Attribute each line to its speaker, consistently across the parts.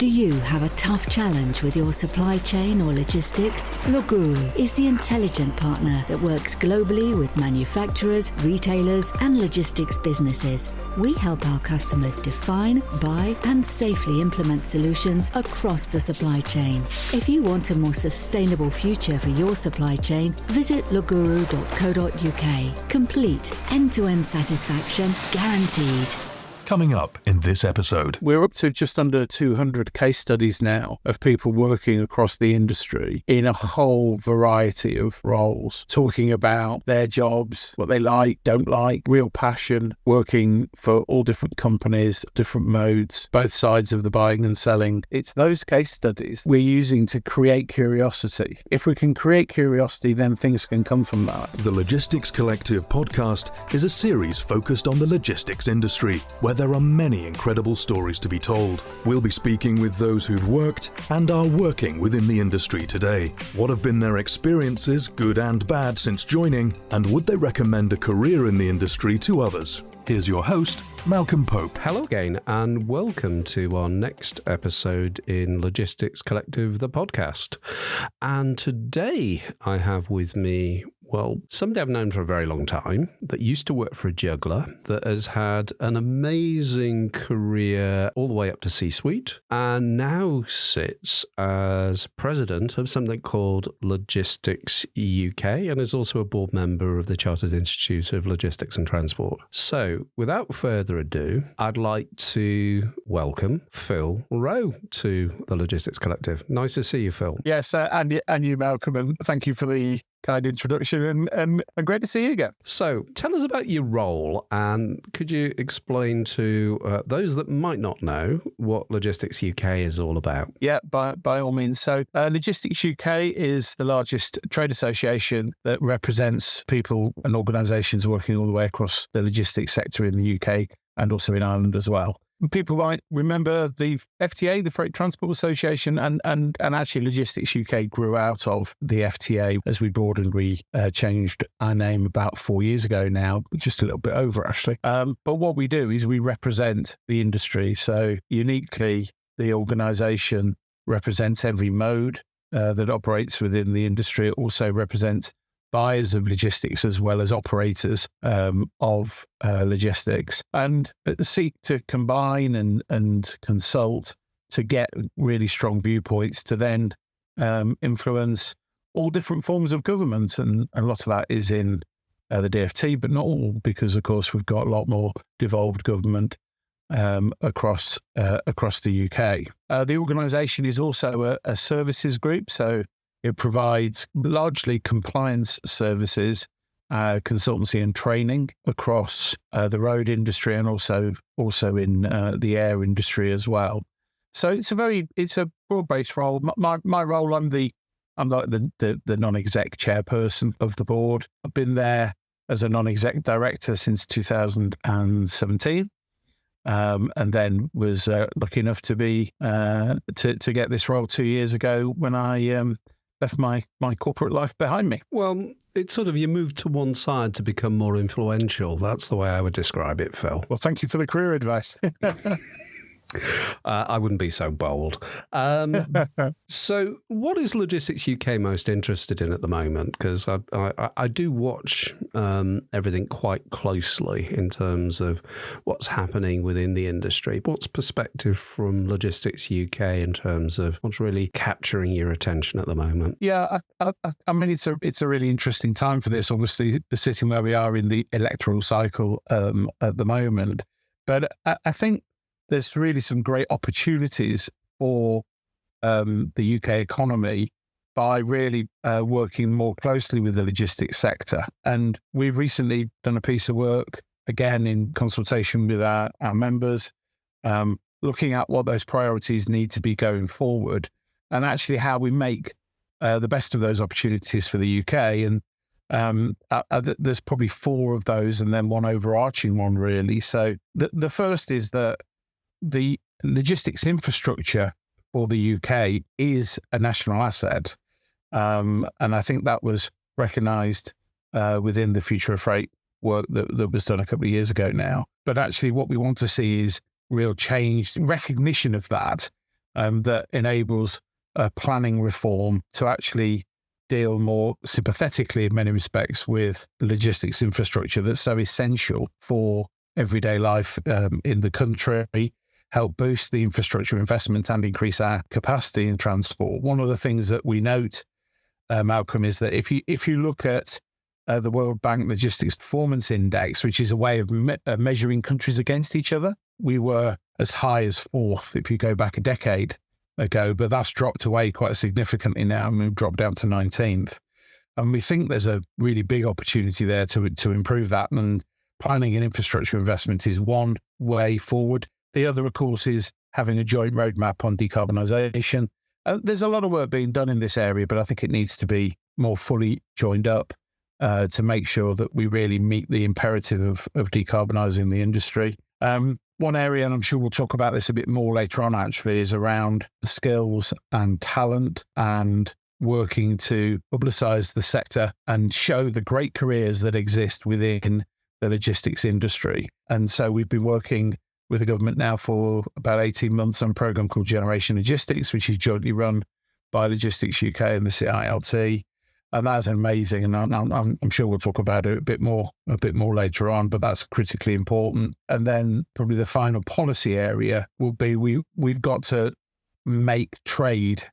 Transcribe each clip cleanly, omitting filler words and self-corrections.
Speaker 1: Do you have a tough challenge with your supply chain or logistics? Loguru is the intelligent partner that works globally with manufacturers, retailers, and logistics businesses. We help our customers define, buy, and safely implement solutions across the supply chain. If you want a more sustainable future for your supply chain, visit loguru.co.uk. Complete end-to-end satisfaction guaranteed.
Speaker 2: Coming up in this episode.
Speaker 3: We're up to just under 200 case studies now of people working across the industry in a whole variety of roles, talking about their jobs, what they like, don't like, real passion, working for all different companies, different modes, both sides of the buying and selling. It's those case studies we're using to create curiosity. If we can create curiosity, then things can come from that.
Speaker 2: The Logistics Collective podcast is a series focused on the logistics industry, where there are many incredible stories to be told. We'll be speaking with those who've worked and are working within the industry today. What have been their experiences, good and bad, since joining, and would they recommend a career in the industry to others? Here's your host, Malcolm Pope.
Speaker 4: Hello again, and welcome to our next episode in Logistics Collective, the podcast. And today I have with me, somebody I've known for a very long time, that used to work for a juggler, that has had an amazing career all the way up to C-suite, and now sits as president of something called Logistics UK, and is also a board member of the Chartered Institute of Logistics and Transport. So, without further ado, I'd like to welcome Phil Roe to the Logistics Collective. Nice to see you, Phil.
Speaker 3: Yes, and you, Malcolm, and thank you for the kind introduction and great to see you again.
Speaker 4: So tell us about your role, and could you explain to those that might not know what Logistics UK is all about?
Speaker 3: Yeah, by all means. So Logistics UK is the largest trade association that represents people and organisations working all the way across the logistics sector in the UK and also in Ireland as well. People might remember the FTA, the Freight Transport Association, and actually Logistics UK grew out of the FTA as we broadened. We changed our name about 4 years ago now, just a little bit over actually. But what we do is we represent the industry. So uniquely, the organisation represents every mode that operates within the industry. It also represents buyers of logistics as well as operators of logistics, and seek to combine and consult to get really strong viewpoints to then influence all different forms of government. And a lot of that is in the DfT, but not all, because of course we've got a lot more devolved government across the UK. The organisation is also a services group, so it provides largely compliance services, consultancy and training across the road industry and also in the air industry as well. So it's a broad-based role. My role, I'm the non-exec chairperson of the board. I've been there as a non-exec director since 2017. And then was lucky enough to be to get this role 2 years ago when I left my corporate life behind me.
Speaker 4: Well, it's sort of you moved to one side to become more influential. That's the way I would describe it, Phil.
Speaker 3: Well, thank you for the career advice.
Speaker 4: I wouldn't be so bold. So what is Logistics UK most interested in at the moment? Because I do watch everything quite closely in terms of what's happening within the industry. What's perspective from Logistics UK in terms of what's really capturing your attention at the moment?
Speaker 3: Yeah, I mean, it's a really interesting time for this, obviously, sitting where we are in the electoral cycle at the moment. But I think there's really some great opportunities for the UK economy by really working more closely with the logistics sector. And we've recently done a piece of work, again, in consultation with our members, looking at what those priorities need to be going forward and actually how we make the best of those opportunities for the UK. And there's probably four of those and then one overarching one, really. So the first is that the logistics infrastructure for the UK is a national asset. And I think that was recognised within the Future of Freight work that was done a couple of years ago now. But actually what we want to see is real change, recognition of that, that enables planning reform to actually deal more sympathetically in many respects with the logistics infrastructure that's so essential for everyday life in the country, help boost the infrastructure investment and increase our capacity in transport. One of the things that we note, Malcolm, is that if you look at the World Bank Logistics Performance Index, which is a way of measuring countries against each other, we were as high as fourth if you go back a decade ago, but that's dropped away quite significantly now, and we've dropped down to 19th. And we think there's a really big opportunity there to improve that, and planning and infrastructure investment is one way forward. The other, of course, is having a joint roadmap on decarbonisation. There's a lot of work being done in this area, but I think it needs to be more fully joined up to make sure that we really meet the imperative of decarbonising the industry. One area, and I'm sure we'll talk about this a bit more later on actually, is around skills and talent and working to publicise the sector and show the great careers that exist within the logistics industry. And so we've been working with the government now for about 18 months on a programme called Generation Logistics, which is jointly run by Logistics UK and the CILT. And that's amazing. And I'm sure we'll talk about it a bit more later on, but that's critically important. And then probably the final policy area will be we've got to make trade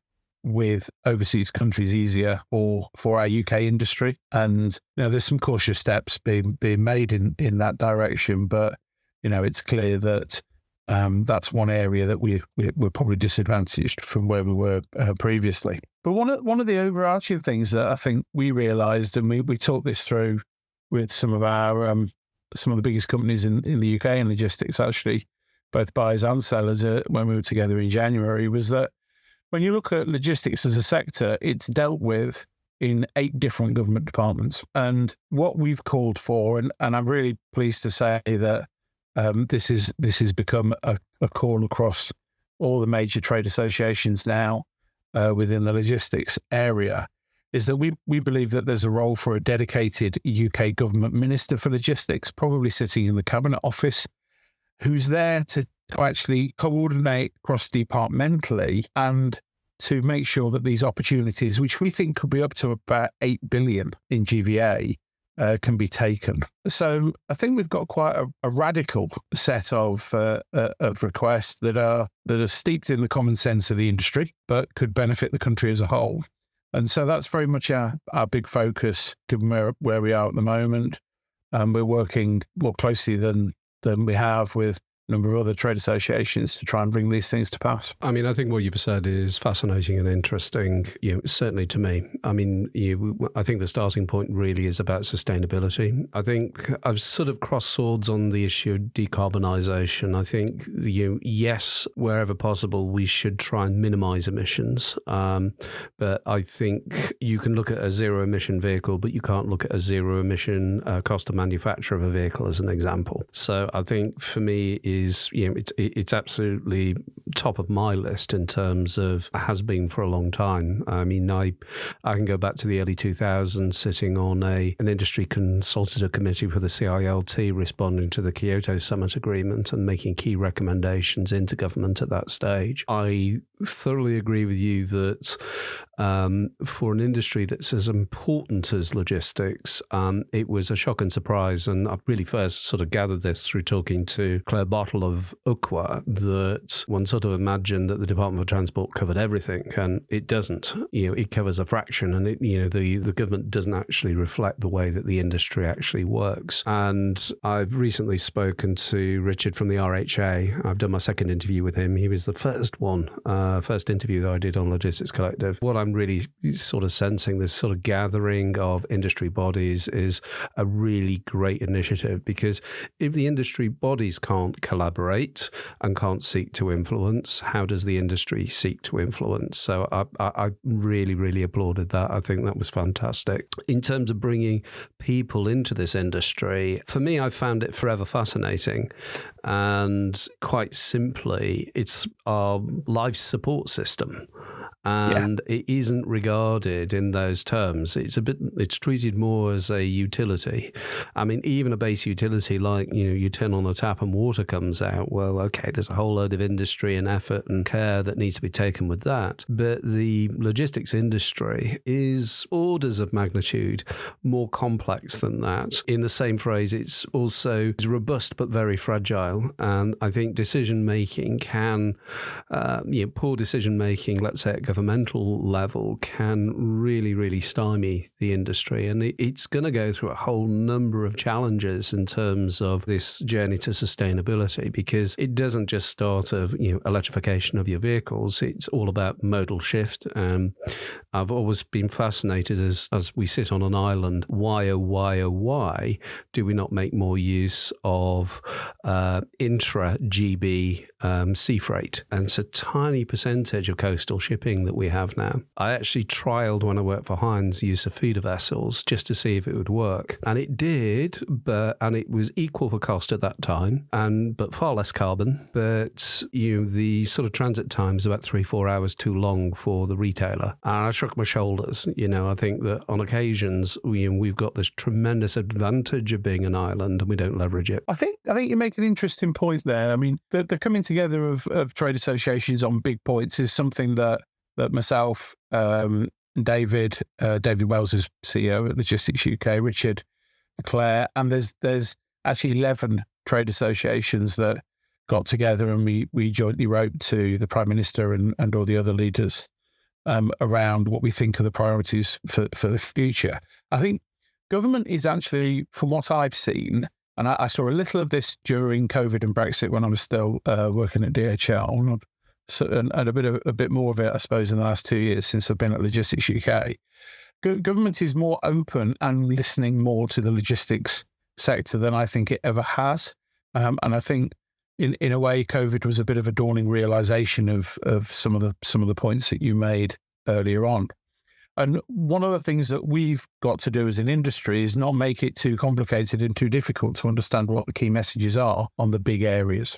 Speaker 3: with overseas countries easier for our UK industry. And, there's some cautious steps being made in that direction, but, it's clear that that's one area that we're probably disadvantaged from where we were previously. But one of the overarching things that I think we realised, and we talked this through with some of the biggest companies in the UK in logistics, actually, both buyers and sellers, when we were together in January, was that when you look at logistics as a sector, it's dealt with in 8 different government departments. And what we've called for, and I'm really pleased to say that this has become a call across all the major trade associations now within the logistics area, is that we believe that there's a role for a dedicated UK government minister for logistics, probably sitting in the Cabinet Office, who's there to actually coordinate cross-departmentally and to make sure that these opportunities, which we think could be up to about 8 billion in GVA, can be taken. So I think we've got quite a radical set of requests that are steeped in the common sense of the industry, but could benefit the country as a whole. And so that's very much our big focus, given where we are at the moment. We're working more closely than we have with a number of other trade associations to try and bring these things to pass.
Speaker 4: I mean, I think what you've said is fascinating and interesting, certainly to me. I mean, I think the starting point really is about sustainability. I think I've sort of crossed swords on the issue of decarbonisation. I think, yes, wherever possible, we should try and minimise emissions. But I think you can look at a zero-emission vehicle, but you can't look at a zero-emission cost of manufacture of a vehicle as an example. So I think for me, it's absolutely top of my list in terms of has been for a long time. I mean, I can go back to the early 2000s, sitting on an industry consultative committee for the CILT, responding to the Kyoto Summit Agreement and making key recommendations into government at that stage. I thoroughly agree with you that for an industry that's as important as logistics, it was a shock and surprise. And I really first sort of gathered this through talking to Claire Bottle of UCWA, that one sort of imagined that the Department of Transport covered everything, and it doesn't. It covers a fraction, and the government doesn't actually reflect the way that the industry actually works. And I've recently spoken to Richard from the RHA. I've done my second interview with him. He was the first interview that I did on Logistics Collective. What I'm really sort of sensing, this sort of gathering of industry bodies, is a really great initiative, because if the industry bodies can't collaborate and can't seek to influence, how does the industry seek to influence? So I really, really applauded that. I think that was fantastic. In terms of bringing people into this industry, for me, I found it forever fascinating. And quite simply, it's our life support system. and it isn't regarded in those terms. It's treated more as a utility. I mean, even a base utility like, you turn on a tap and water comes out. Well, okay, there's a whole load of industry and effort and care that needs to be taken with that. But the logistics industry is orders of magnitude more complex than that. In the same phrase, it's also robust but very fragile. And I think decision making can, poor decision making, let's say at governmental level, can really, really stymie the industry. And it's going to go through a whole number of challenges in terms of this journey to sustainability, because it doesn't just start of electrification of your vehicles. It's all about modal shift. I've always been fascinated as we sit on an island, why do we not make more use of intra-GB sea freight? And it's a tiny percentage of coastal shipping that we have now. I actually trialled when I worked for Heinz use of feeder vessels just to see if it would work. And it did, and it was equal for cost at that time, but far less carbon. But the sort of transit time is about 3-4 hours too long for the retailer. And I shrugged my shoulders. I think that on occasions we've got this tremendous advantage of being an island and we don't leverage it.
Speaker 3: I think you make an interesting point there. I mean, the coming together of trade associations on big points is something that myself, David Wells is CEO at Logistics UK, Richard, Claire, and there's actually 11 trade associations that got together and we jointly wrote to the Prime Minister and all the other leaders around what we think are the priorities for the future. I think government is actually, from what I've seen, and I saw a little of this during COVID and Brexit when I was still working at DHL, and a bit more of it, I suppose, in the last 2 years since I've been at Logistics UK. Government is more open and listening more to the logistics sector than I think it ever has. And I think in a way, COVID was a bit of a dawning realization of some of the points that you made earlier on. And one of the things that we've got to do as an industry is not make it too complicated and too difficult to understand what the key messages are on the big areas.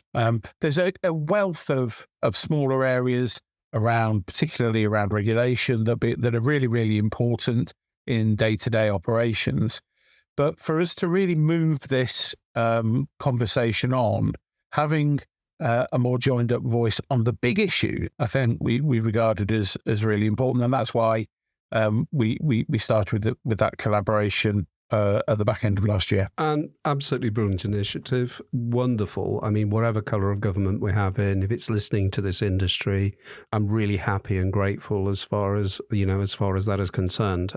Speaker 3: There's a wealth of smaller areas particularly around regulation that are really, really important in day-to-day operations. But for us to really move this conversation on, having a more joined up voice on the big issue, I think we regarded as really important. And that's why we started with that collaboration at the back end of last year.
Speaker 4: And absolutely brilliant initiative. Wonderful. I mean, whatever colour of government we have in, if it's listening to this industry, I'm really happy and grateful as far as that is concerned.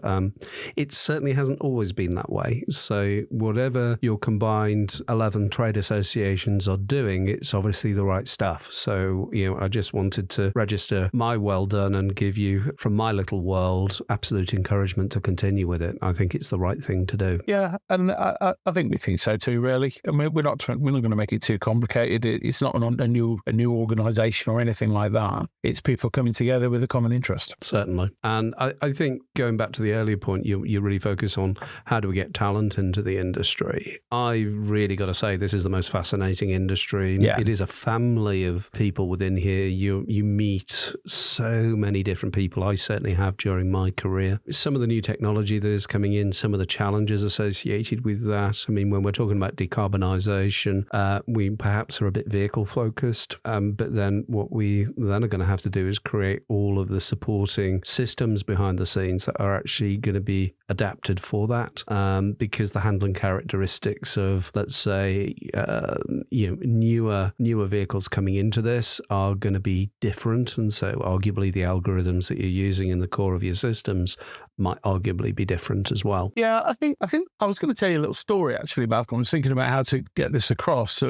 Speaker 4: It certainly hasn't always been that way. So whatever your combined 11 trade associations are doing, it's obviously the right stuff. So, I just wanted to register my well done and give you, from my little world, absolute encouragement to continue with it. I think it's the right thing to do.
Speaker 3: Yeah, and I think we think so too. Really, I mean, we're not going to make it too complicated. It's not a new organisation or anything like that. It's people coming together with a common interest.
Speaker 4: Certainly, and I think going back to the earlier point, you really focus on how do we get talent into the industry. I really got to say, this is the most fascinating industry.
Speaker 3: Yeah.
Speaker 4: It is a family of people within here. You meet so many different people. I certainly have during my career. Some of the new technology that is coming in, some of the challenges associated with that. I mean, when we're talking about decarbonisation, we perhaps are a bit vehicle focused, but then what we then are going to have to do is create all of the supporting systems behind the scenes that are actually going to be adapted for that, because the handling characteristics of, let's say, newer vehicles coming into this are going to be different, and so arguably the algorithms that you're using in the core of your systems might arguably be different as well.
Speaker 3: Yeah, I think I was going to tell you a little story, actually, Malcolm. I was thinking about how to get this across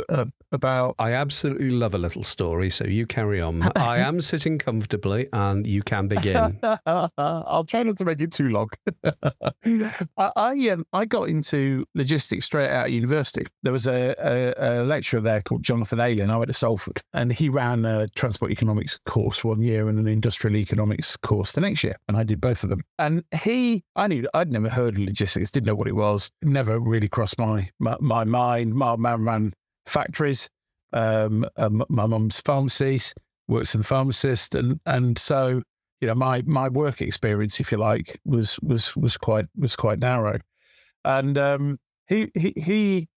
Speaker 3: about...
Speaker 4: I absolutely love a little story, so you carry on. I am sitting comfortably and you can begin.
Speaker 3: I'll try not to make it too long. I got into logistics straight out of university. There was a lecturer there called Jonathan Ayling. I went to Salford, and he ran a transport economics course one year and an industrial economics course the next year, and I did both of them. And I'd never heard of logistics, didn't know what it was, never really crossed my mind. My mum ran factories, my mum's pharmacies, works as a pharmacist, and so my work experience, if you like, was quite narrow. And he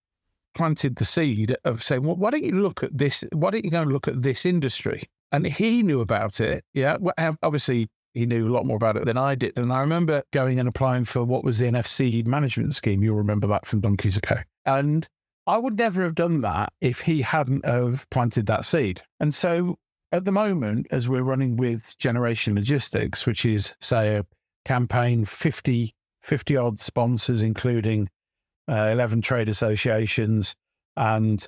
Speaker 3: planted the seed of saying, well, why don't you look at this? Why don't you go and look at this industry? And he knew about it. Yeah, obviously he knew a lot more about it than I did. And I remember going and applying for what was the NFC management scheme. You'll remember that from donkeys ago. And I would never have done that if he hadn't have planted that seed. And so at the moment, as we're running with Generation Logistics, which is, say, a campaign, 50 odd sponsors, including 11 trade associations and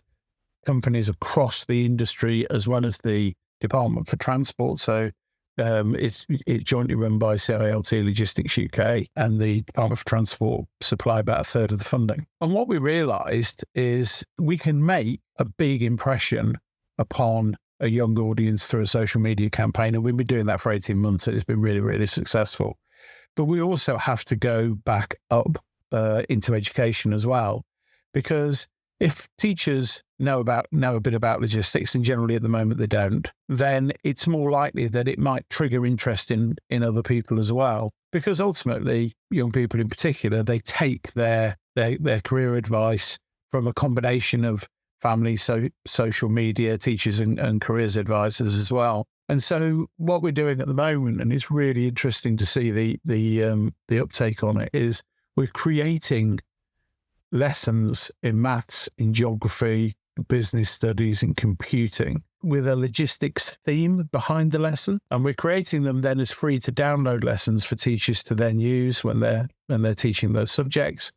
Speaker 3: companies across the industry, as well as the Department for Transport. So it's jointly run by CILT Logistics UK, and the Department for Transport supply about a third of the funding. And what we realised is we can make a big impression upon a young audience through a social media campaign. And we've been doing that for 18 months. And it's been really, really successful. But we also have to go back up into education as well, because if teachers know a bit about logistics, and generally at the moment they don't, then it's more likely that it might trigger interest in other people as well. Because ultimately, young people in particular, they take their career advice from a combination of family, social media, teachers and careers advisors as well. And so what we're doing at the moment, and it's really interesting to see the uptake on it, is we're creating lessons in maths, in geography, business studies, and computing with a logistics theme behind the lesson. And we're creating them then as free to download lessons for teachers to then use when they're teaching those subjects.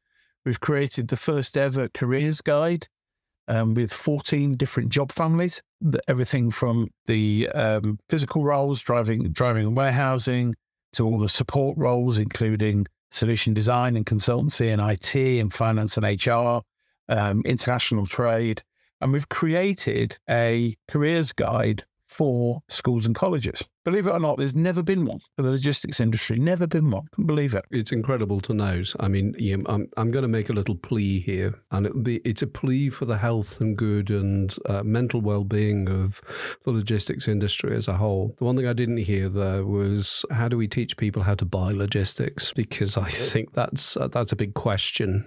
Speaker 3: We've created the first ever careers guide with 14 different job families, everything from the physical roles, driving and warehousing, to all the support roles, including solution design and consultancy and IT and finance and HR, international trade. And we've created a careers guide for schools and colleges. Believe it or not, there's never been one for the logistics industry. Never been one. Couldn't believe it.
Speaker 4: It's incredible to note. I mean, I'm going to make a little plea here, and it's a plea for the health and good and mental well-being of the logistics industry as a whole. The one thing I didn't hear there was, how do we teach people how to buy logistics? Because I think that's a big question.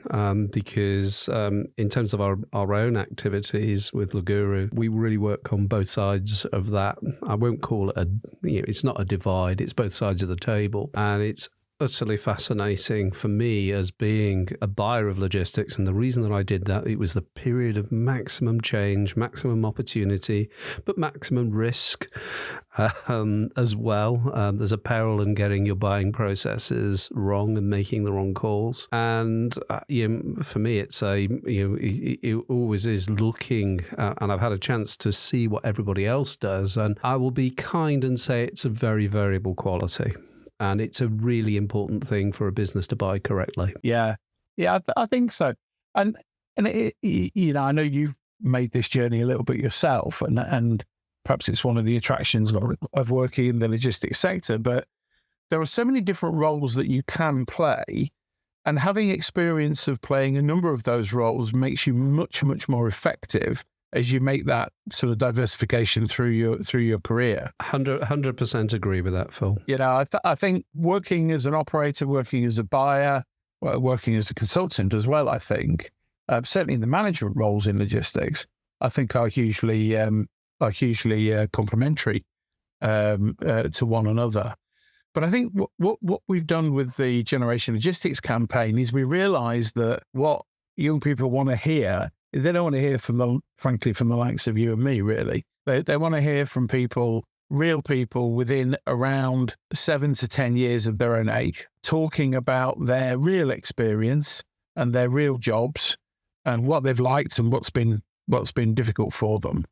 Speaker 4: Because in terms of our own activities with Laguru, we really work on both sides of that. I won't call it it's not a divide, it's both sides of the table. And it's utterly fascinating for me as being a buyer of logistics. And the reason that I did that, it was the period of maximum change, maximum opportunity, but maximum risk as well. There's a peril in getting your buying processes wrong and making the wrong calls. And for me, it's it always is looking, and I've had a chance to see what everybody else does. And I will be kind and say it's a very variable quality. And it's a really important thing for a business to buy correctly.
Speaker 3: Yeah, I think so. And it, I know you've made this journey a little bit yourself, and perhaps it's one of the attractions of working in the logistics sector. But there are so many different roles that you can play, and having experience of playing a number of those roles makes you much, much more effective as you make that sort of diversification through your career.
Speaker 4: 100% agree with that, Phil.
Speaker 3: I think working as an operator, working as a buyer, working as a consultant as well, I think, certainly in the management roles in logistics, I think are hugely complementary to one another. But I think what we've done with the Generation Logistics campaign is we realised that what young people want to hear, they don't want to hear from the likes of you and me, really. They want to hear from real people within around 7 to 10 years of their own age, talking about their real experience and their real jobs and what they've liked and what's been difficult for them.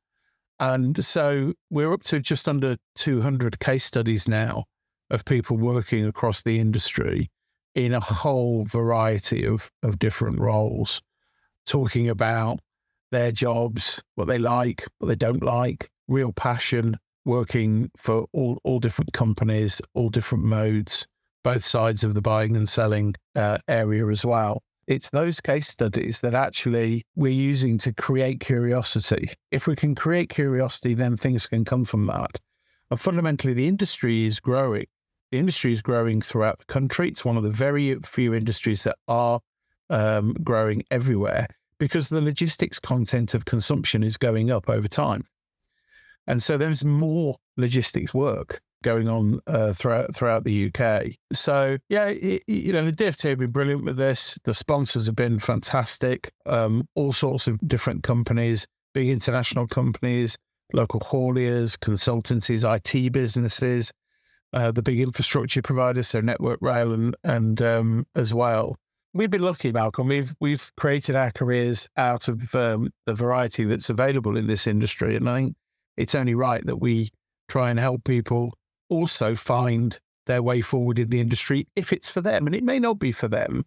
Speaker 3: And so we're up to just under 200 case studies now of people working across the industry in a whole variety of different roles, talking about their jobs, what they like, what they don't like, real passion, working for all different companies, all different modes, both sides of the buying and selling area as well. It's those case studies that actually we're using to create curiosity. If we can create curiosity, then things can come from that. And fundamentally, the industry is growing. the industry is growing throughout the country. It's one of the very few industries that are growing everywhere because the logistics content of consumption is going up over time. And so there's more logistics work going on throughout the UK. So, yeah, the DFT have been brilliant with this. The sponsors have been fantastic. All sorts of different companies, big international companies, local hauliers, consultancies, IT businesses, the big infrastructure providers, so Network Rail and as well. We've been lucky, Malcolm. We've created our careers out of the variety that's available in this industry, and I think it's only right that we try and help people also find their way forward in the industry if it's for them. And it may not be for them,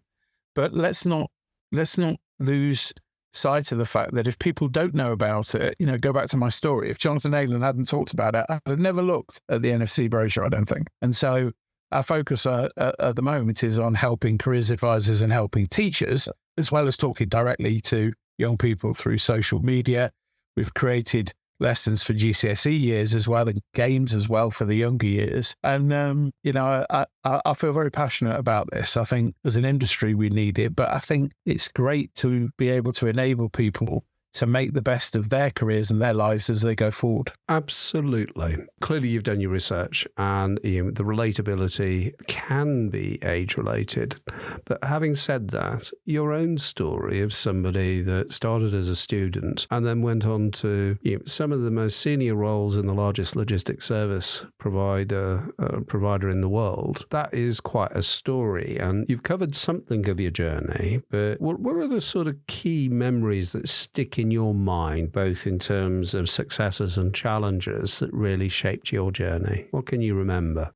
Speaker 3: but let's not lose sight of the fact that if people don't know about it, go back to my story. If Jonathan Aylan hadn't talked about it, I'd have never looked at the NFC brochure, I don't think. And so our focus at the moment is on helping careers advisors and helping teachers, as well as talking directly to young people through social media. We've created lessons for GCSE years as well, and games as well for the younger years. And, I feel very passionate about this. I think as an industry, we need it, but I think it's great to be able to enable people to make the best of their careers and their lives as they go forward.
Speaker 4: Absolutely. Clearly, you've done your research, and the relatability can be age-related. But having said that, your own story of somebody that started as a student and then went on to some of the most senior roles in the largest logistics service provider in the world, that is quite a story. And you've covered something of your journey, but what are the sort of key memories that stick in your mind, both in terms of successes and challenges that really shaped your journey? What can you remember?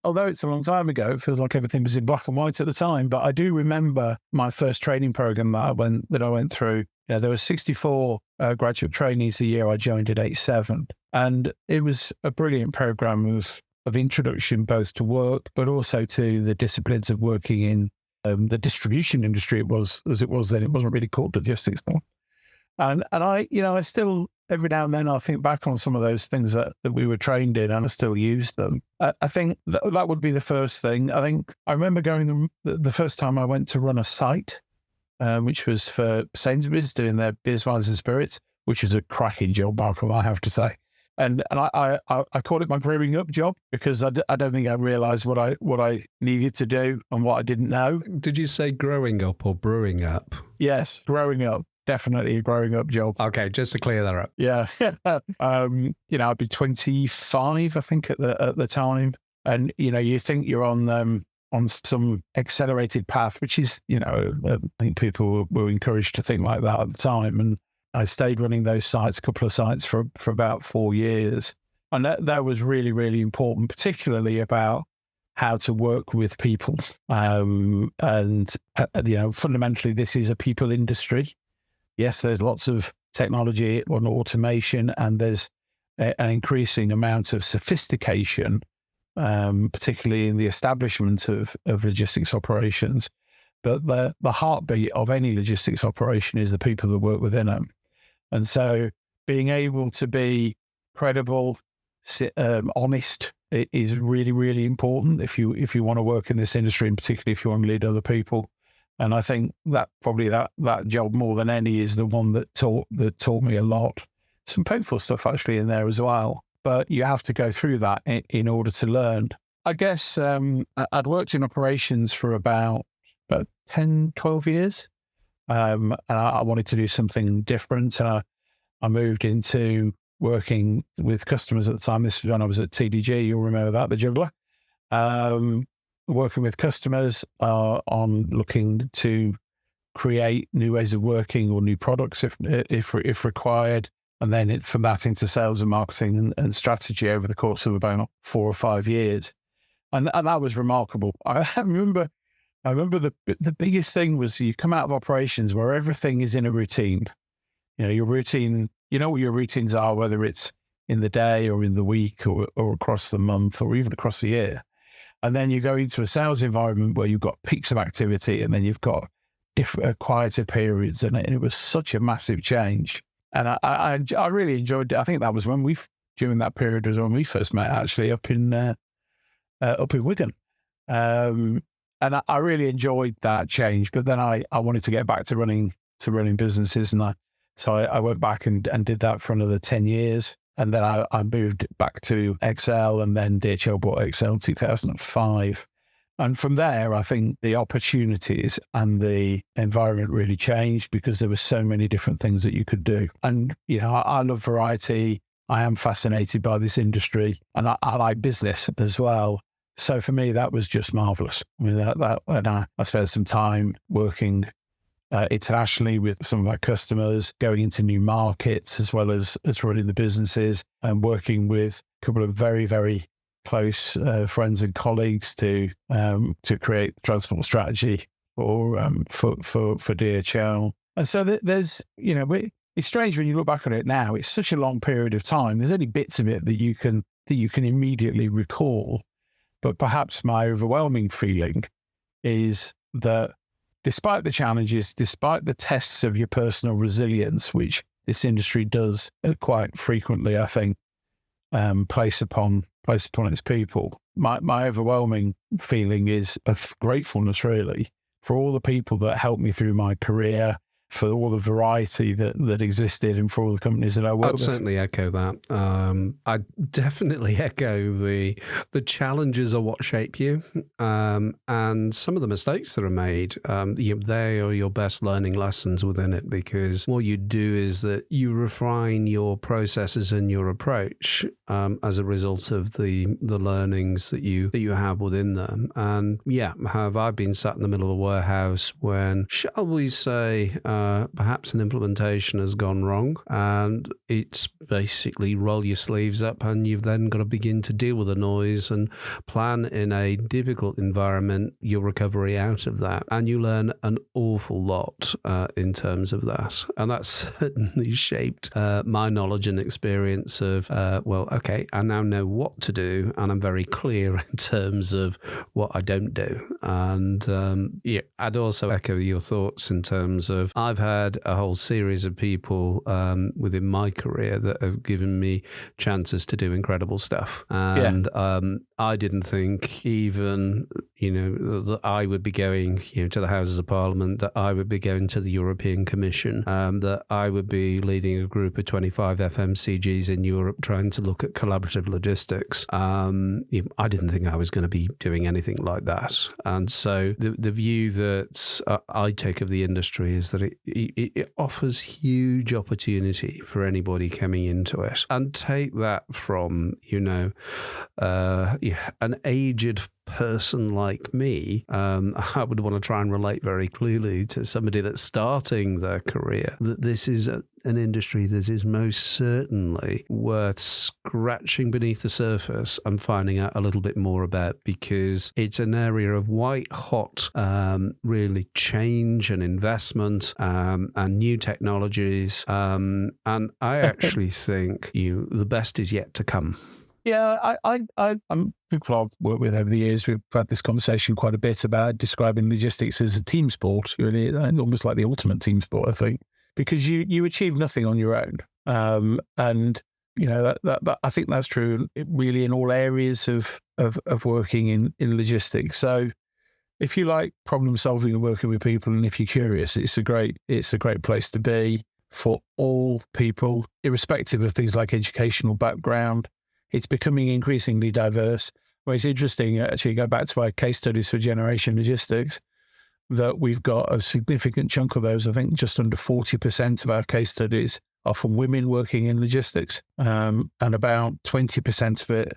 Speaker 3: Although it's a long time ago, it feels like everything was in black and white at the time, but I do remember my first training program that I went through. There were 64 graduate trainees a year. I joined at 87, and it was a brilliant program of introduction both to work, but also to the disciplines of working in the distribution industry. It was then. It wasn't really called logistics. And I still, every now and then, I think back on some of those things that we were trained in, and I still use them. I think that would be the first thing. I think I remember going the first time I went to run a site, which was for Sainsbury's, doing their beers, wines and spirits, which is a cracking job, Malcolm, I have to say. And I called it my growing up job because I don't think I realised what I needed to do and what I didn't know.
Speaker 4: Did you say growing up or brewing up?
Speaker 3: Yes, growing up. Definitely a growing up job.
Speaker 4: Okay, just to clear that up.
Speaker 3: Yeah. I'd be 25, I think, at the time. And, you think you're on some accelerated path, which is, I think people were encouraged to think like that at the time. And I stayed running those sites, a couple of sites for about 4 years. And that was really, really important, particularly about how to work with people. Fundamentally, this is a people industry. Yes, there's lots of technology and automation, and there's an increasing amount of sophistication, particularly in the establishment of logistics operations. But the heartbeat of any logistics operation is the people that work within them. And so being able to be credible, honest is really, really important if you want to work in this industry, and particularly if you want to lead other people. And I think that probably that job more than any is the one that taught me a lot. Some painful stuff actually in there as well, but you have to go through that in order to learn. I guess I'd worked in operations for about 10, 12 years, and I wanted to do something different. And I moved into working with customers at the time. This was when I was at TDG. You'll remember that, the juggler. Working with customers on looking to create new ways of working or new products if required, and then from that into sales and marketing and strategy over the course of about 4 or 5 years, and that was remarkable. I remember the biggest thing was you come out of operations where everything is in a routine. Your routine. You know what your routines are, whether it's in the day or in the week or across the month or even across the year. And then you go into a sales environment where you've got peaks of activity, and then you've got different quieter periods. And it was such a massive change. And I really enjoyed it. I think that was during that period was when we first met, actually, up in up in Wigan. And I really enjoyed that change. But then I wanted to get back to running businesses, and so I went back and did that for another 10 years. And then I moved back to Excel, and then DHL bought Excel in 2005. And from there, I think the opportunities and the environment really changed because there were so many different things that you could do. And, I love variety. I am fascinated by this industry, and I like business as well. So for me, that was just marvelous. I mean, and I spent some time working internationally with some of our customers, going into new markets, as well as running the businesses, and working with a couple of very, very close friends and colleagues to create transport strategy for DHL. And so there's, it's strange when you look back on it now. It's such a long period of time. There's only bits of it that you can immediately recall. But perhaps my overwhelming feeling is that despite the challenges, despite the tests of your personal resilience, which this industry does quite frequently, I think, place upon its people, my overwhelming feeling is of gratefulness, really, for all the people that helped me through my career, for all the variety that existed, and for all the companies that I worked with.
Speaker 4: I'd certainly echo that. I definitely echo the challenges are what shape you, and some of the mistakes that are made. They are your best learning lessons within it, because what you do is that you refine your processes and your approach as a result of the learnings that you have within them. And have I been sat in the middle of a warehouse when, shall we say, perhaps an implementation has gone wrong, and it's basically roll your sleeves up, and you've then got to begin to deal with the noise and plan in a difficult environment your recovery out of that. And you learn an awful lot in terms of that. And that's certainly shaped my knowledge and experience of, I now know what to do, and I'm very clear in terms of what I don't do. And I'd also echo your thoughts in terms of, I've had a whole series of people within my career that have given me chances to do incredible stuff. And I didn't think even, that I would be going, to the Houses of Parliament, that I would be going to the European Commission, that I would be leading a group of 25 FMCGs in Europe trying to look at collaborative logistics. I didn't think I was going to be doing anything like that. And so the view that I take of the industry is that it offers huge opportunity for anybody coming into it. And take that from, an aged person like me, I would want to try and relate very clearly to somebody that's starting their career, that this is an industry that is most certainly worth scratching beneath the surface and finding out a little bit more about, because it's an area of white hot really change and investment and new technologies, and I actually think the best is yet to come.
Speaker 3: Yeah, I'm people I've worked with over the years. We've had this conversation quite a bit about describing logistics as a team sport, really, almost like the ultimate team sport, I think, because you achieve nothing on your own. And that I think that's true really in all areas of working in logistics. So if you like problem solving and working with people, and if you're curious, it's a great place to be for all people, irrespective of things like educational background. It's becoming increasingly diverse. Well, it's interesting, actually, go back to our case studies for Generation Logistics, that we've got a significant chunk of those. I think just under 40% of our case studies are from women working in logistics, and about 20% of it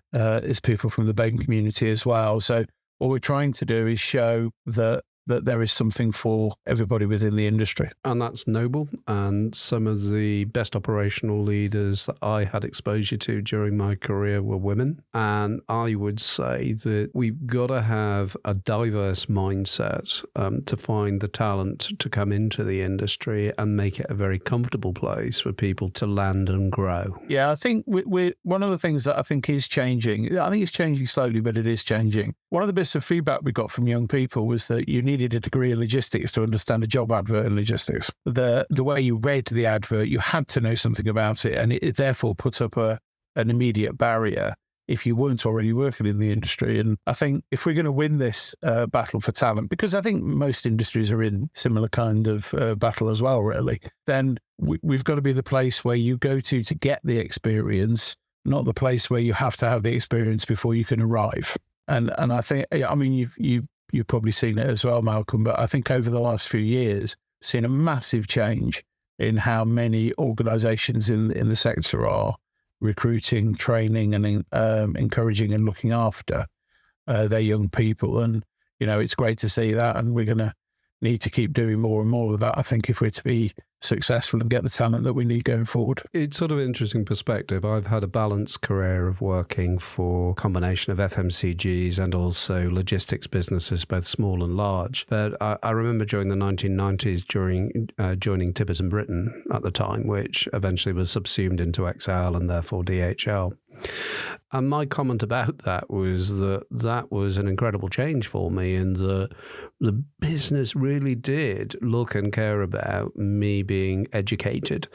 Speaker 3: is people from the BAME community as well. So what we're trying to do is show that there is something for everybody within the industry.
Speaker 4: And that's noble. And some of the best operational leaders that I had exposure to during my career were women. And I would say that we've got to have a diverse mindset to find the talent to come into the industry and make it a very comfortable place for people to land and grow.
Speaker 3: Yeah, I think we're one of the things that I think is changing. I think it's changing slowly, but it is changing. One of the bits of feedback we got from young people was that you needed a degree in logistics to understand a job advert in logistics. The way you read the advert, you had to know something about it, and it therefore put up an immediate barrier. if you weren't already working in the industry. And I think if we're going to win this battle for talent, because I think most industries are in similar kind of battle as well, really, then we've got to be the place where you go to get the experience, not the place where you have to have the experience before you can arrive. And I think, I mean, you've probably seen it as well, Malcolm, but I think over the last few years, we've seen a massive change in how many organisations in the sector are recruiting, training, and encouraging and looking after their young people. And, it's great to see that. And we're going to need to keep doing more and more of that, I think, if we're to be successful and get the talent that we need going forward.
Speaker 4: It's sort of an interesting perspective. I've had a balanced career of working for a combination of FMCGs and also logistics businesses, both small and large. But I remember during the 1990s, joining Tibbetts & Britton at the time, which eventually was subsumed into XL and therefore DHL. And my comment about that was that was an incredible change for me, in the business really did look and care about me being educated.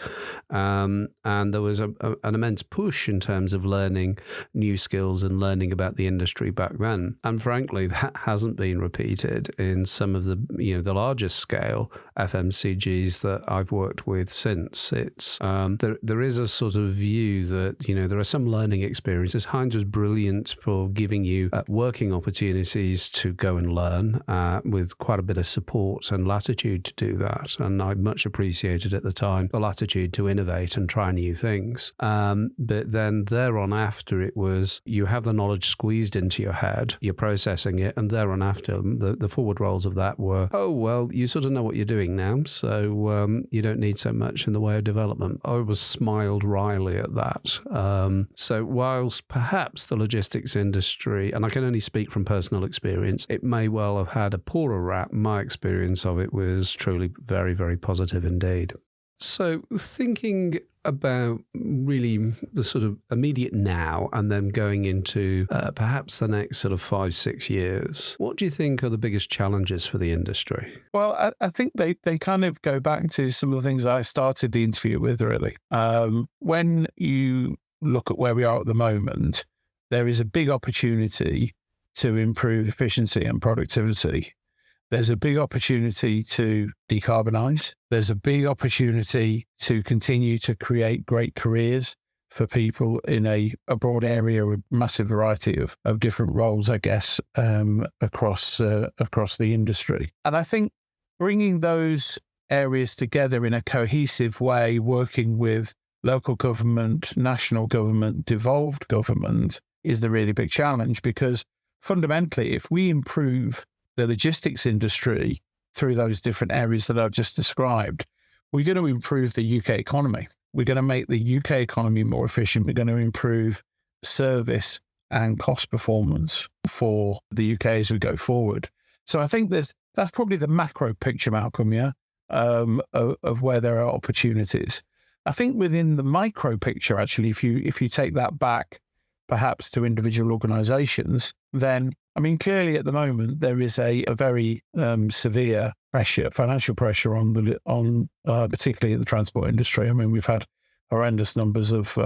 Speaker 4: And there was an immense push in terms of learning new skills and learning about the industry back then. And frankly, that hasn't been repeated in some of the largest scale FMCGs that I've worked with since. It's there is a sort of view that there are some learning experiences. Heinz was brilliant for giving you working opportunities to go and learn with quite a bit of support and latitude to do that. And I much appreciated at the time the latitude to innovate and try new things. But then thereon after, it was you have the knowledge squeezed into your head, you're processing it, and thereon after, the forward roles of that were, oh, well, you sort of know what you're doing now, so you don't need so much in the way of development. I was smiled wryly at that. So whilst perhaps the logistics industry, and I can only speak from personal experience, it may well have had a poorer rap, my experience of it was truly very, very positive indeed. So thinking about really the sort of immediate now and then going into perhaps the next sort of 5-6 years, what do you think are the biggest challenges for the industry?
Speaker 3: Well, I think they kind of go back to some of the things I started the interview with, really. When you look at where we are at the moment, there is a big opportunity to improve efficiency and productivity. There's a big opportunity to decarbonise. There's a big opportunity to continue to create great careers for people in a broad area with massive variety of different roles, I guess, across the industry. And I think bringing those areas together in a cohesive way, working with local government, national government, devolved government, is the really big challenge, because fundamentally, if we improve the logistics industry through those different areas that I've just described, we're going to improve the UK economy. We're going to make the UK economy more efficient. We're going to improve service and cost performance for the UK as we go forward. So I think that's probably the macro picture, Malcolm, of where there are opportunities. I think within the micro picture, actually, if you take that back perhaps to individual organisations, then, I mean, clearly at the moment there is a very severe pressure, financial pressure on particularly the transport industry. I mean, we've had horrendous numbers of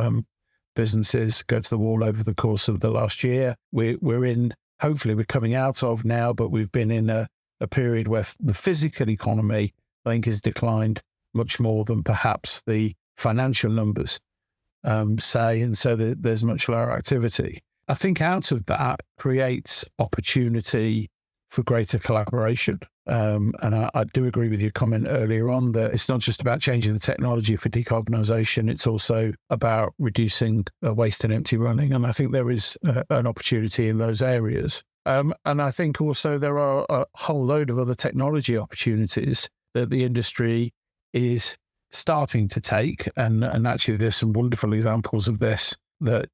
Speaker 3: businesses go to the wall over the course of the last year. Hopefully we're coming out of now, but we've been in a period where the physical economy, I think, has declined much more than perhaps the financial numbers say, and so there's much lower activity. I think out of that creates opportunity for greater collaboration. And I do agree with your comment earlier on that it's not just about changing the technology for decarbonisation, it's also about reducing waste and empty running. And I think there is an opportunity in those areas. And I think also there are a whole load of other technology opportunities that the industry is starting to take. And actually there's some wonderful examples of this that,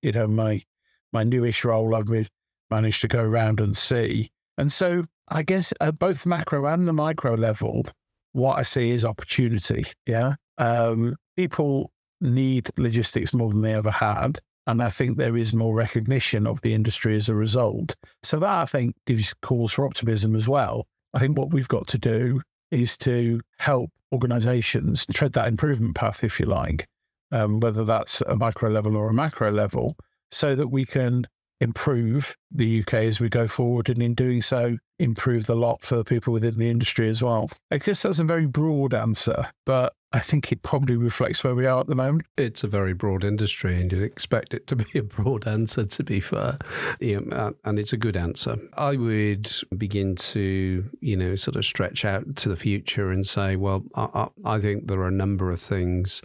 Speaker 3: my newish role I've managed to go around and see. And so I guess at both macro and the micro level, what I see is opportunity. Yeah. People need logistics more than they ever had. And I think there is more recognition of the industry as a result. So that, I think, gives cause for optimism as well. I think what we've got to do is to help organisations tread that improvement path, if you like, whether that's a micro level or a macro level, so that we can improve the UK as we go forward, and in doing so, improve the lot for the people within the industry as well. I guess that's a very broad answer, but I think it probably reflects where we are at the moment.
Speaker 4: It's a very broad industry, and you'd expect it to be a broad answer, to be fair. And it's a good answer. I would begin to, sort of stretch out to the future and say, well, I think there are a number of things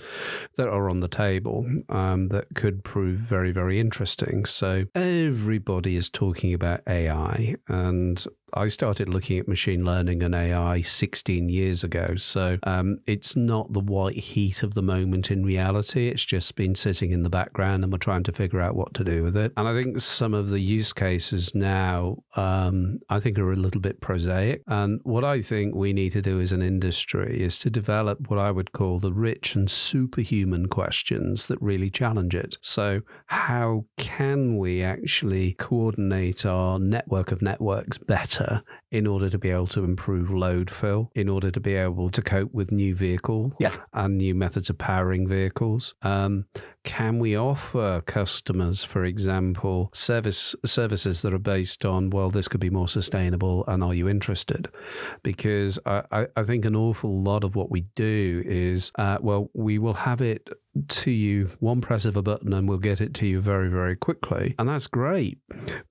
Speaker 4: that are on the table that could prove very, very interesting. So everybody is talking about AI, and I started looking at machine learning and AI 16 years ago. So it's not the white heat of the moment in reality. It's just been sitting in the background, and we're trying to figure out what to do with it. And I think some of the use cases now, I think, are a little bit prosaic. And what I think we need to do as an industry is to develop what I would call the rich and superhuman questions that really challenge it. So how can we actually coordinate our network of networks better in order to be able to improve load fill, in order to be able to cope with new vehicles and new methods of powering vehicles? Can we offer customers, for example, services that are based on, well, this could be more sustainable, and are you interested? Because I think an awful lot of what we do is, we will have it to you, one press of a button, and we'll get it to you very, very quickly. And that's great.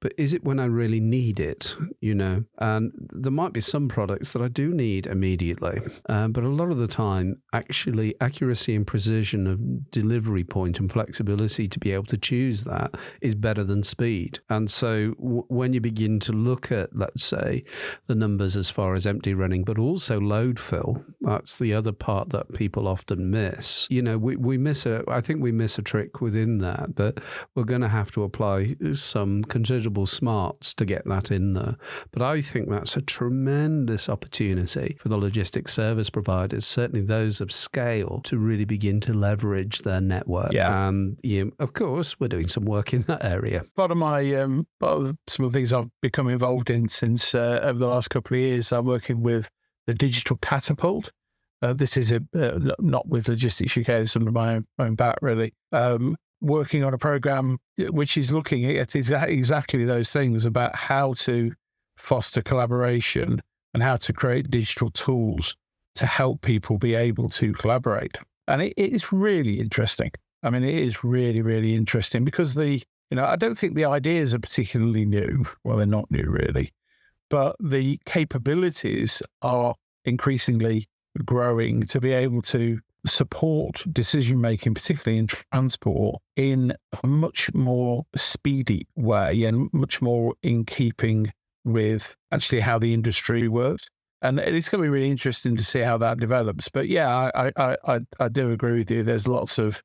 Speaker 4: But is it when I really need it? And there might be some products that I do need immediately. But a lot of the time, actually, accuracy and precision of delivery point and flexibility to be able to choose that is better than speed. And so when you begin to look at, let's say, the numbers as far as empty running, but also load fill, that's the other part that people often miss. I think we miss a trick within that we're going to have to apply some considerable smarts to get that in there. But I think that's a tremendous opportunity for the logistics service providers, certainly those of scale, to really begin to leverage their network.
Speaker 3: Yeah.
Speaker 4: And of course, we're doing some work in that area.
Speaker 3: Part of my some of the things I've become involved in since over the last couple of years, I'm working with the Digital Catapult. This is not with Logistics UK, it's under my own bat, really. Working on a program which is looking at exactly those things about how to foster collaboration and how to create digital tools to help people be able to collaborate. And it is really interesting. I mean, it is really, really interesting because I don't think the ideas are particularly new. Well, they're not new, really. But the capabilities are increasingly growing to be able to support decision-making, particularly in transport, in a much more speedy way and much more in keeping with actually how the industry works. And it's going to be really interesting to see how that develops. But yeah, I do agree with you. There's lots of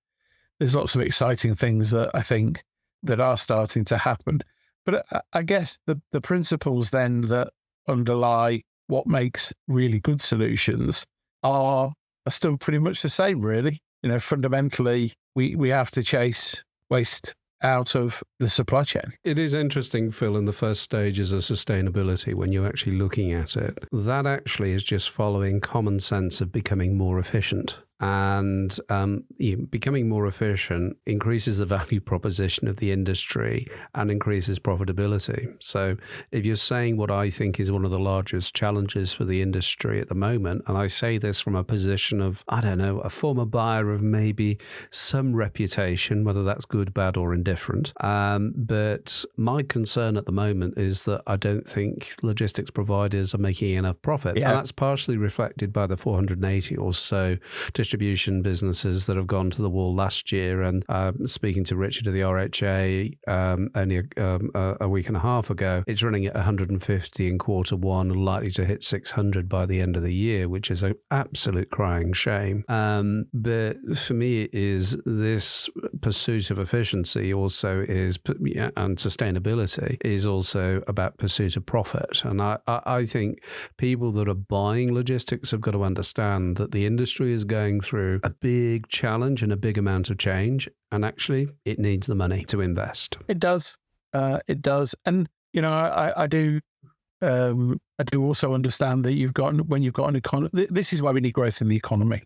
Speaker 3: exciting things that I think that are starting to happen. But I guess the principles then that underlie what makes really good solutions are still pretty much the same, really. Fundamentally, we have to chase waste out of the supply chain.
Speaker 4: It is interesting, Phil, in the first stages of sustainability, when you're actually looking at it, that actually is just following common sense of becoming more efficient. And becoming more efficient increases the value proposition of the industry and increases profitability. So if you're saying what I think is one of the largest challenges for the industry at the moment, and I say this from a position of, a former buyer of maybe some reputation, whether that's good, bad, or indifferent. But my concern at the moment is that I don't think logistics providers are making enough profit. Yeah. And that's partially reflected by the 480 or so distribution businesses that have gone to the wall last year. And speaking to Richard of the RHA only a week and a half ago, it's running at 150 in quarter one and likely to hit 600 by the end of the year, which is an absolute crying shame. But for me, it is this pursuit of efficiency also is, and sustainability is also about pursuit of profit. And I think people that are buying logistics have got to understand that the industry is going through a big challenge and a big amount of change, and actually it needs the money to invest.
Speaker 3: It does. And I do also understand that when you've got an economy, this is why we need growth in the economy.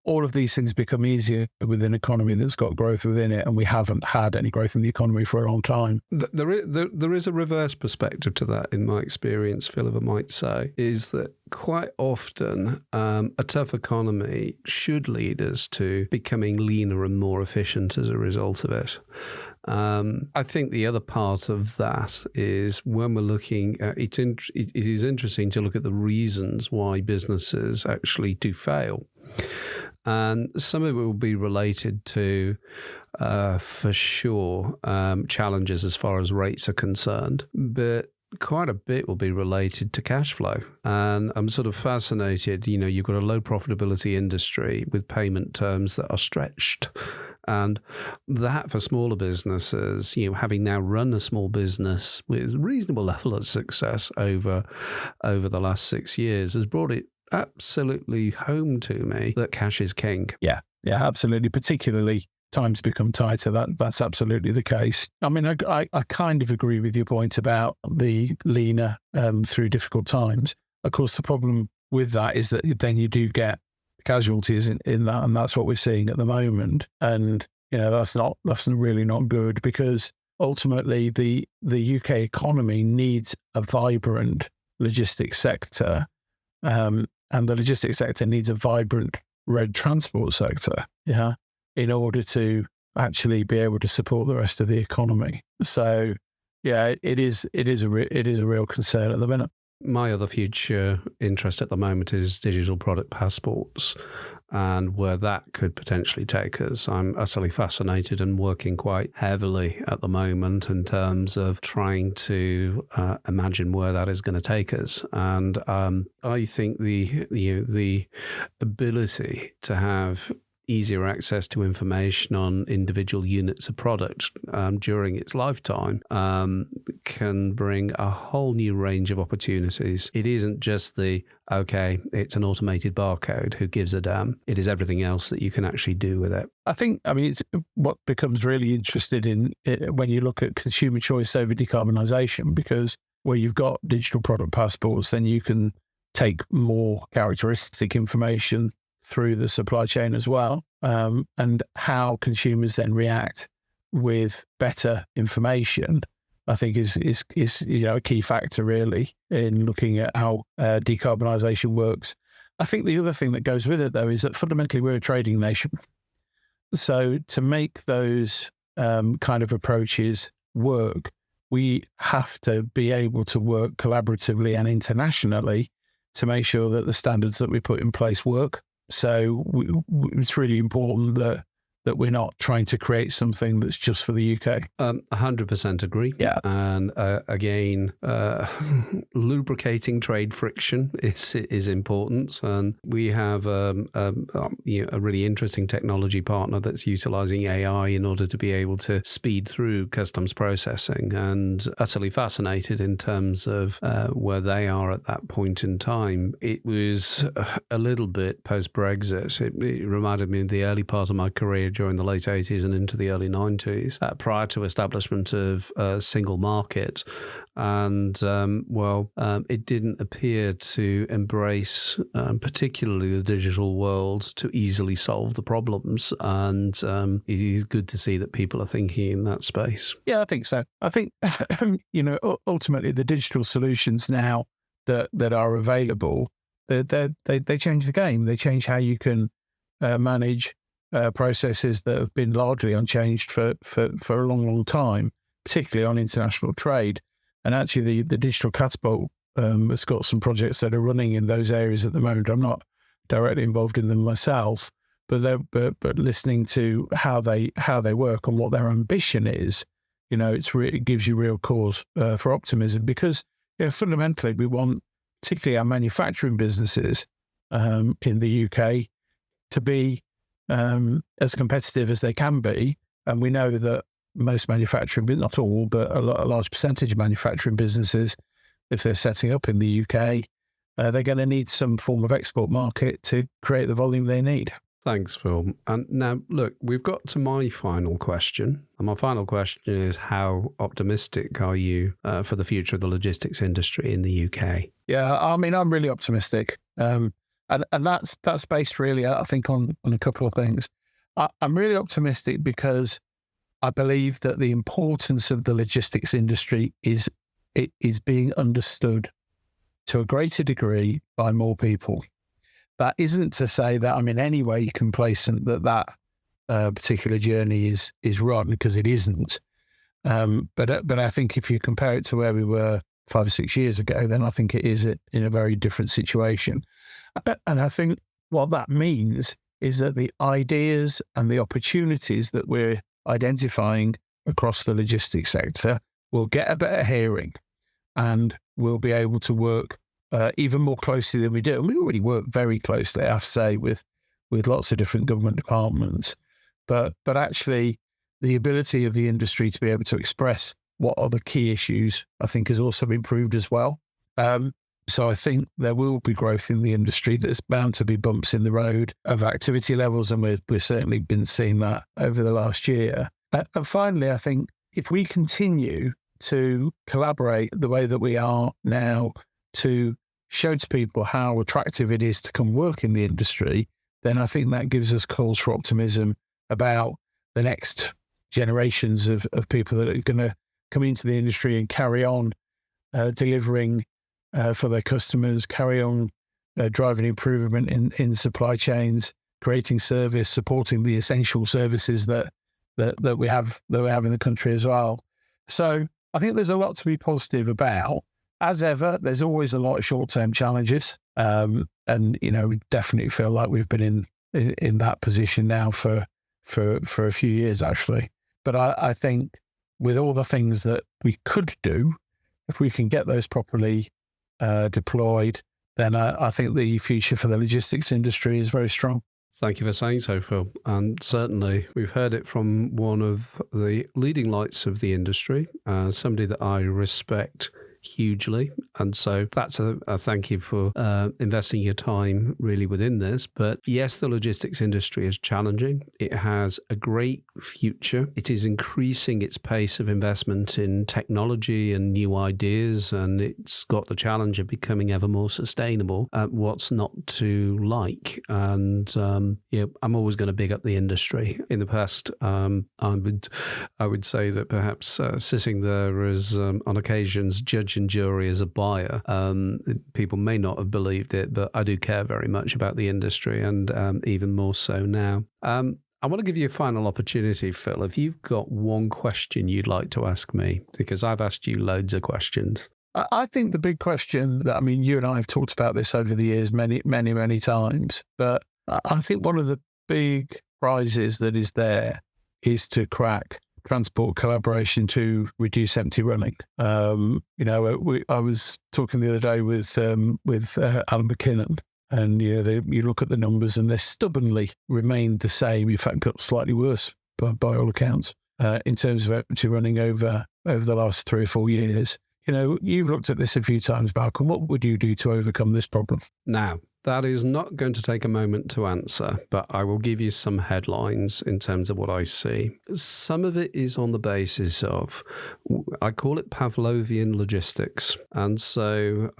Speaker 3: all of these things become easier with an economy that's got growth within it, and we haven't had any growth in the economy for a long time.
Speaker 4: There is a reverse perspective to that, in my experience, Philip, I might say, is that quite often a tough economy should lead us to becoming leaner and more efficient as a result of it. I think the other part of that is when we're looking at it is interesting to look at the reasons why businesses actually do fail. And some of it will be related to, for sure, challenges as far as rates are concerned. But quite a bit will be related to cash flow. And I'm sort of fascinated, you've got a low profitability industry with payment terms that are stretched. And that for smaller businesses, having now run a small business with reasonable level of success over the last 6 years, has brought it absolutely home to me that cash is king.
Speaker 3: Yeah, absolutely. Particularly times become tighter. That's absolutely the case. I mean, I kind of agree with your point about the leaner through difficult times. Of course, the problem with that is that then you do get casualties in that, and that's what we're seeing at the moment. And that's really not good, because ultimately the UK economy needs a vibrant logistics sector, and the logistics sector needs a vibrant road transport sector, in order to actually be able to support the rest of the economy. So, it is a real concern at the minute.
Speaker 4: My other future interest at the moment is digital product passports and where that could potentially take us. I'm utterly fascinated and working quite heavily at the moment in terms of trying to imagine where that is going to take us. And I think the ability to have easier access to information on individual units of product during its lifetime can bring a whole new range of opportunities. It isn't just it's an automated barcode, who gives a damn. It is everything else that you can actually do with it.
Speaker 3: It's what becomes really interesting when you look at consumer choice over decarbonisation, because where you've got digital product passports, then you can take more characteristic information through the supply chain as well, and how consumers then react with better information, I think is a key factor really in looking at how decarbonisation works. I think the other thing that goes with it, though, is that fundamentally we're a trading nation. So to make those kind of approaches work, we have to be able to work collaboratively and internationally to make sure that the standards that we put in place work. So it's really important that we're not trying to create something that's just for the UK.
Speaker 4: 100% agree.
Speaker 3: Yeah.
Speaker 4: And again, lubricating trade friction is important. And we have a really interesting technology partner that's utilizing AI in order to be able to speed through customs processing, and utterly fascinated in terms of where they are at that point in time. It was a little bit post-Brexit. It reminded me of the early part of my career during the late 80s and into the early 90s, prior to establishment of a single market. And, it didn't appear to embrace particularly the digital world to easily solve the problems. And it is good to see that people are thinking in that space.
Speaker 3: Yeah, I think so. I think, ultimately the digital solutions now that are available, they change the game. They change how you can manage processes that have been largely unchanged for a long, long time, particularly on international trade. And actually, the digital catapult has got some projects that are running in those areas at the moment. I'm not directly involved in them myself, but listening to how they work and what their ambition is, it gives you real cause for optimism, because fundamentally we want, particularly our manufacturing businesses in the UK, to be as competitive as they can be. And we know that most manufacturing, but not all, but a large percentage of manufacturing businesses, if they're setting up in the UK, they're going to need some form of export market to create the volume they need.
Speaker 4: Thanks, Phil. And now, look, we've got to my final question. And my final question is, how optimistic are you for the future of the logistics industry in the UK?
Speaker 3: Yeah, I'm really optimistic. And that's based really, I think, on a couple of things. I'm really optimistic because I believe that the importance of the logistics industry is being understood to a greater degree by more people. That isn't to say that I'm in any way complacent that particular journey is run, because it isn't. But I think if you compare it to where we were 5 or 6 years ago, then I think it is in a very different situation. And I think what that means is that the ideas and the opportunities that we're identifying across the logistics sector will get a better hearing, and we'll be able to work even more closely than we do. And we already work very closely, I have to say, with lots of different government departments. But actually, the ability of the industry to be able to express what are the key issues, I think, has also improved as well. So I think there will be growth in the industry. There's bound to be bumps in the road of activity levels, and we've certainly been seeing that over the last year. And finally, I think if we continue to collaborate the way that we are now to show to people how attractive it is to come work in the industry, then I think that gives us cause for optimism about the next generations of people that are going to come into the industry and carry on delivering for their customers, carry on driving improvement in supply chains, creating service, supporting the essential services that we have in the country as well. So I think there's a lot to be positive about. As ever, there's always a lot of short-term challenges, and we definitely feel like we've been in that position now for a few years actually. But I think with all the things that we could do, if we can get those properly deployed, then I think the future for the logistics industry is very strong.
Speaker 4: Thank you for saying so, Phil. And certainly we've heard it from one of the leading lights of the industry, somebody that I respect hugely. And so that's a thank you for investing your time really within this. But yes, the logistics industry is challenging. It has a great future. It is increasing its pace of investment in technology and new ideas, and it's got the challenge of becoming ever more sustainable. What's not to like? And I'm always going to big up the industry. In the past, I would say that perhaps sitting there as on occasions judge and jury as a buyer, people may not have believed it, but I do care very much about the industry, and even more so now. I want to give you a final opportunity, Phil. If you've got one question you'd like to ask me, because I've asked you loads of questions.
Speaker 3: I think the big question that, you and I have talked about this over the years many, many, many times, but I think one of the big prizes that is there is to crack transport collaboration to reduce empty running. I was talking the other day with Alan McKinnon, and you look at the numbers and they stubbornly remained the same. In fact, got slightly worse by all accounts in terms of empty running over the last 3 or 4 years. You've looked at this a few times, Malcolm. What would you do to overcome this problem?
Speaker 4: Now, that is not going to take a moment to answer, but I will give you some headlines in terms of what I see. Some of it is on the basis of, I call it Pavlovian logistics. And so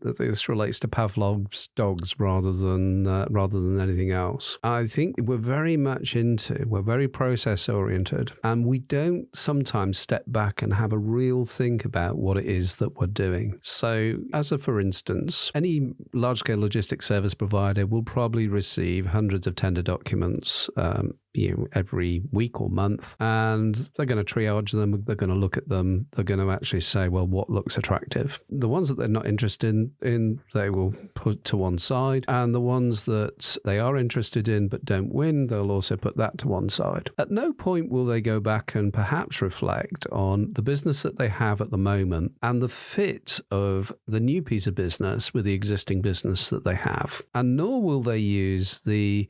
Speaker 4: this relates to Pavlov's dogs rather than anything else. I think we're very process oriented, and we don't sometimes step back and have a real think about what it is that we're doing. So for instance, any large scale logistics service provider will probably receive hundreds of tender documents every week or month, and they're going to triage them, they're going to look at them, they're going to actually say, well, what looks attractive? The ones that they're not interested in, they will put to one side, and the ones that they are interested in but don't win, they'll also put that to one side. At no point will they go back and perhaps reflect on the business that they have at the moment and the fit of the new piece of business with the existing business that they have. And nor will they use the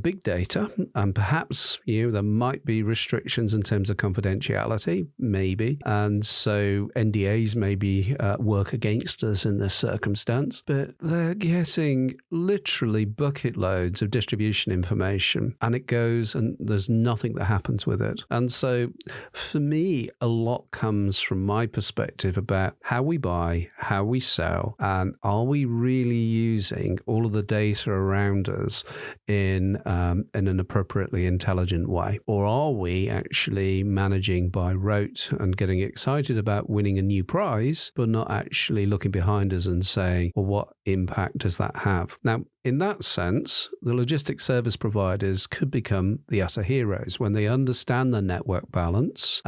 Speaker 4: big data And perhaps, there might be restrictions in terms of confidentiality, maybe. And so NDAs maybe work against us in this circumstance. But they're getting literally bucket loads of distribution information, and it goes and there's nothing that happens with it. And so for me, a lot comes from my perspective about how we buy, how we sell, and are we really using all of the data around us in an appropriately intelligent way? Or are we actually managing by rote and getting excited about winning a new prize, but not actually looking behind us and saying, well, what impact does that have? Now, in that sense, the logistics service providers could become the utter heroes. When they understand the network balance,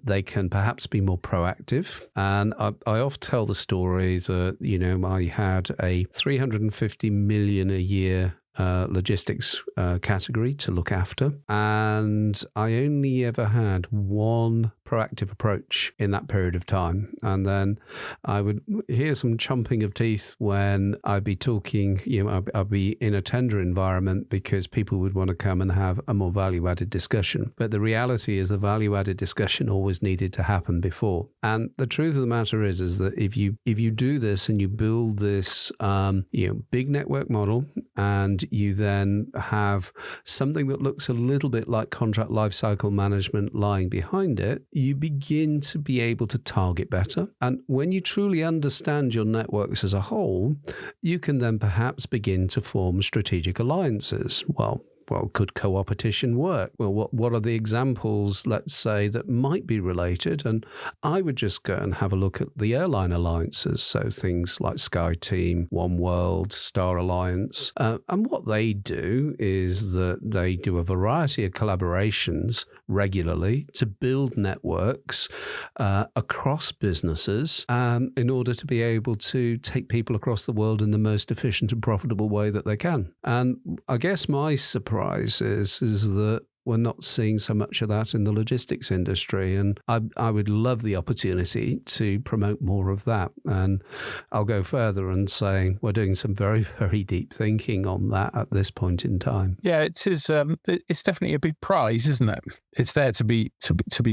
Speaker 4: they can perhaps be more proactive. And I often tell the story that, I had a 350 million a year logistics category to look after. And I only ever had one proactive approach in that period of time. And then I would hear some chomping of teeth when I'd be talking, I'd be in a tender environment because people would want to come and have a more value-added discussion. But the reality is the value-added discussion always needed to happen before. And the truth of the matter is that if you do this and you build this big network model, and you then have something that looks a little bit like contract lifecycle management lying behind it, you begin to be able to target better. And when you truly understand your networks as a whole, you can then perhaps begin to form strategic alliances. Well, could co-opetition work? Well, what are the examples, let's say, that might be related? And I would just go and have a look at the airline alliances. So things like SkyTeam, Oneworld, Star Alliance. And what they do is that they do a variety of collaborations regularly to build networks across businesses in order to be able to take people across the world in the most efficient and profitable way that they can. And I guess my surprise is that we're not seeing so much of that in the logistics industry. And I would love the opportunity to promote more of that. And I'll go further and say we're doing some very, very deep thinking on that at this point in time.
Speaker 3: Yeah, it is. It's definitely a big prize, isn't it? It's there to be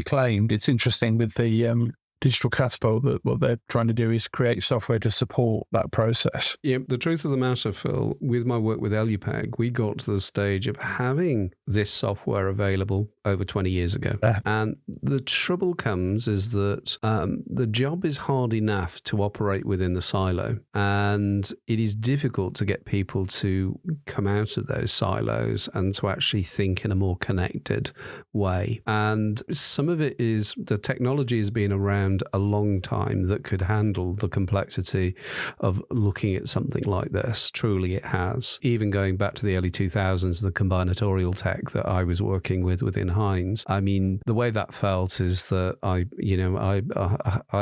Speaker 3: claimed. It's interesting with the Digital Catapult that what they're trying to do is create software to support that process.
Speaker 4: Yeah, the truth of the matter, Phil, with my work with Elupeg, we got to the stage of having this software available over 20 years ago. And the trouble comes is that the job is hard enough to operate within the silo. And it is difficult to get people to come out of those silos and to actually think in a more connected way. And some of it is the technology has been around a long time that could handle the complexity of looking at something like this. Truly it has. Even going back to the early 2000s, the combinatorial tech that I was working with within Heinz. I mean, the way that felt is that I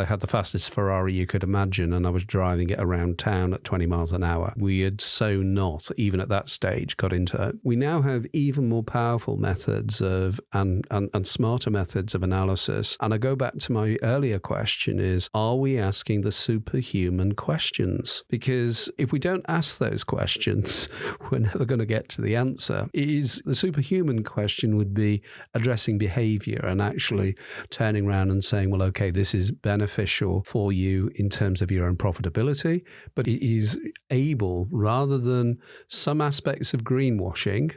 Speaker 4: had the fastest Ferrari you could imagine, and I was driving it around town at 20 miles an hour. We had so not, even at that stage, got into it. We now have even more powerful methods of and smarter methods of analysis. And I go back to my earlier question is, are we asking the superhuman questions? Because if we don't ask those questions, we're never going to get to the answer. The superhuman question would be addressing behavior and actually turning around and saying, well, okay, this is beneficial for you in terms of your own profitability, but it is able, rather than some aspects of greenwashing,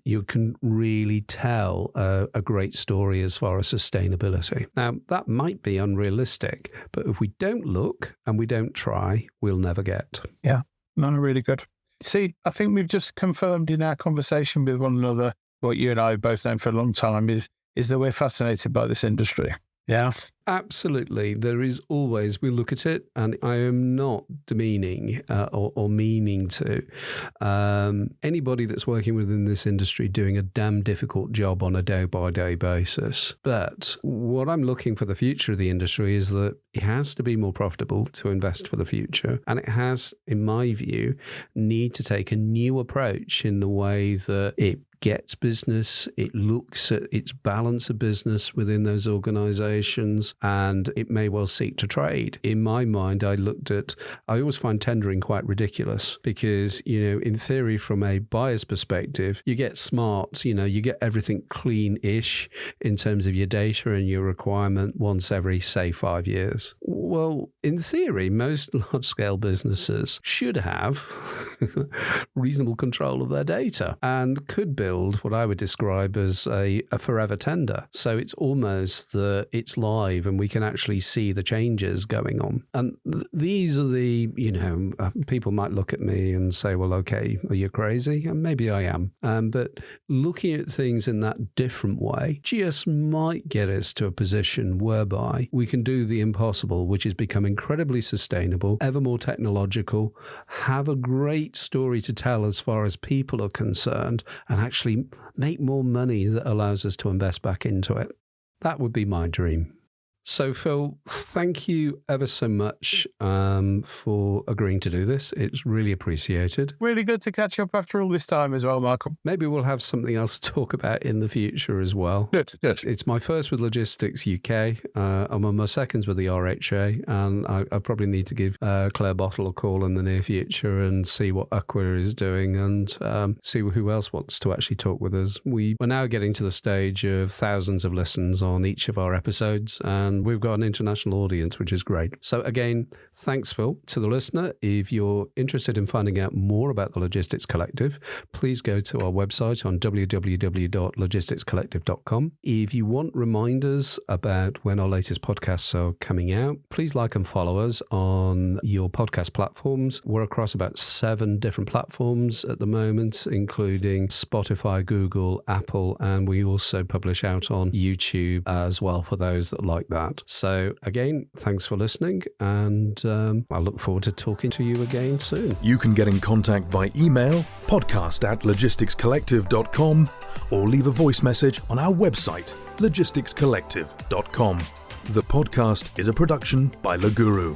Speaker 4: you can really tell a great story as far as sustainability. Now, that might be unrealistic, but if we don't look and we don't try, we'll never get.
Speaker 3: Yeah, no, really good. See, I think we've just confirmed in our conversation with one another what you and I have both known for a long time is that we're fascinated by this industry. Yeah.
Speaker 4: Absolutely. There is always, we look at it, and I am not demeaning or meaning to anybody that's working within this industry doing a damn difficult job on a day-by-day basis. But what I'm looking for the future of the industry is that it has to be more profitable to invest for the future. And it has, in my view, need to take a new approach in the way that it gets business, it looks at its balance of business within those organizations, and it may well seek to trade. In my mind, I always find tendering quite ridiculous because, in theory, from a buyer's perspective, you get smart, you get everything clean-ish in terms of your data and your requirement once every, say, 5 years. Well, in theory, most large-scale businesses should have reasonable control of their data and could build what I would describe as a forever tender. So it's almost it's live and we can actually see the changes going on. And these are the, people might look at me and say, well, okay, are you crazy? And maybe I am. But looking at things in that different way just might get us to a position whereby we can do the impossible, which is become incredibly sustainable, ever more technological, have a great story to tell as far as people are concerned, and actually make more money that allows us to invest back into it. That would be my dream. So, Phil, thank you ever so much for agreeing to do this. It's really appreciated.
Speaker 3: Really good to catch up after all this time as well, Michael.
Speaker 4: Maybe we'll have something else to talk about in the future as well.
Speaker 3: Good.
Speaker 4: It's my first with Logistics UK. I'm on my second with the RHA, and I probably need to give Claire Bottle a call in the near future and see what Aqua is doing and see who else wants to actually talk with us. We're now getting to the stage of thousands of listens on each of our episodes, and we've got an international audience, which is great. So again, thanks, Phil. To the listener, if you're interested in finding out more about the Logistics Collective, please go to our website on www.logisticscollective.com. If you want reminders about when our latest podcasts are coming out, please like and follow us on your podcast platforms. We're across about 7 different platforms at the moment, including Spotify, Google, Apple, and we also publish out on YouTube as well for those that like that. So again, thanks for listening, and I look forward to talking to you again soon.
Speaker 2: You can get in contact by email, podcast@logisticscollective.com, or leave a voice message on our website, logisticscollective.com. The podcast is a production by Le Guru.